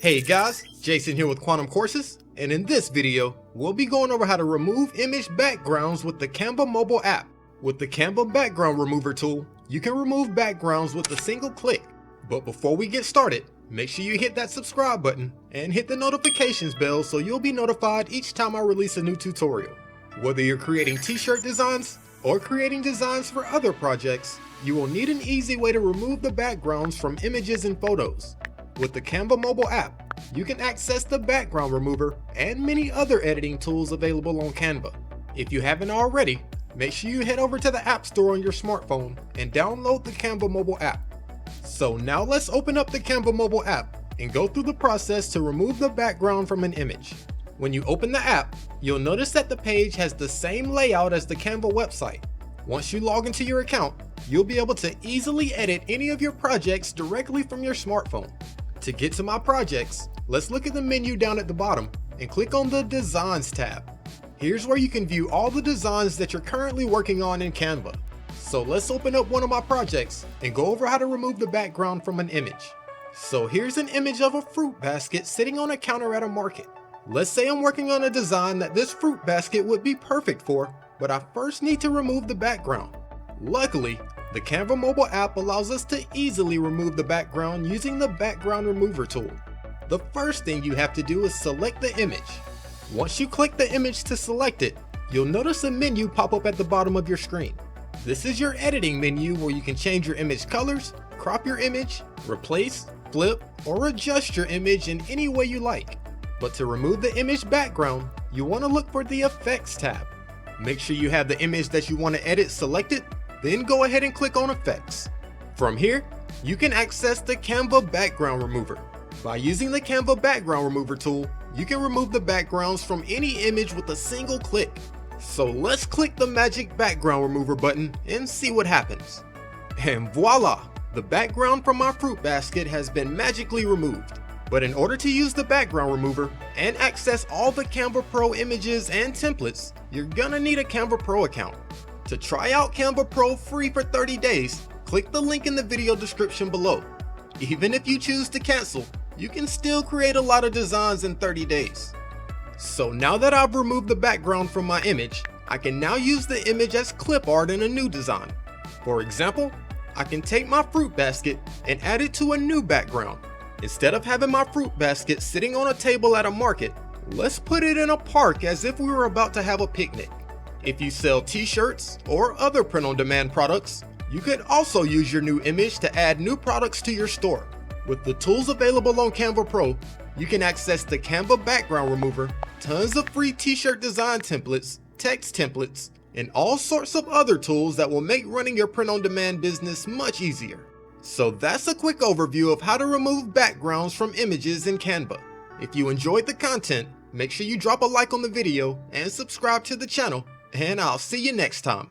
Hey guys, Jason here with Quantum Courses, and in this video, we'll be going over how to remove image backgrounds with the Canva mobile app. With the Canva background remover tool, you can remove backgrounds with a single click. But before we get started, make sure you hit that subscribe button and hit the notifications bell so you'll be notified each time I release a new tutorial. Whether you're creating t-shirt designs or creating designs for other projects, you will need an easy way to remove the backgrounds from images and photos. With the Canva mobile app, you can access the background remover and many other editing tools available on Canva. If you haven't already, make sure you head over to the App Store on your smartphone and download the Canva mobile app. So now let's open up the Canva mobile app and go through the process to remove the background from an image. When you open the app, you'll notice that the page has the same layout as the Canva website. Once you log into your account, you'll be able to easily edit any of your projects directly from your smartphone. To get to my projects, let's look at the menu down at the bottom and click on the Designs tab. Here's where you can view all the designs that you're currently working on in Canva. So let's open up one of my projects and go over how to remove the background from an image. So here's an image of a fruit basket sitting on a counter at a market. Let's say I'm working on a design that this fruit basket would be perfect for, but I first need to remove the background. Luckily, the Canva mobile app allows us to easily remove the background using the background remover tool. The first thing you have to do is select the image. Once you click the image to select it, you'll notice a menu pop up at the bottom of your screen. This is your editing menu where you can change your image colors, crop your image, replace, flip, or adjust your image in any way you like. But to remove the image background, you want to look for the Effects tab. Make sure you have the image that you want to edit selected, then go ahead and click on Effects. From here, you can access the Canva background remover. By using the Canva background remover tool, you can remove the backgrounds from any image with a single click. So let's click the magic background remover button and see what happens. And voila! The background from my fruit basket has been magically removed. But in order to use the background remover and access all the Canva Pro images and templates, you're gonna need a Canva Pro account. To try out Canva Pro free for 30 days, click the link in the video description below. Even if you choose to cancel, you can still create a lot of designs in 30 days. So now that I've removed the background from my image, I can now use the image as clip art in a new design. For example, I can take my fruit basket and add it to a new background. Instead of having my fruit basket sitting on a table at a market, let's put it in a park as if we were about to have a picnic. If you sell t-shirts or other print-on-demand products, you could also use your new image to add new products to your store. With the tools available on Canva Pro, you can access the Canva background remover, tons of free t-shirt design templates, text templates, and all sorts of other tools that will make running your print-on-demand business much easier. So that's a quick overview of how to remove backgrounds from images in Canva. If you enjoyed the content, make sure you drop a like on the video and subscribe to the channel, and I'll see you next time.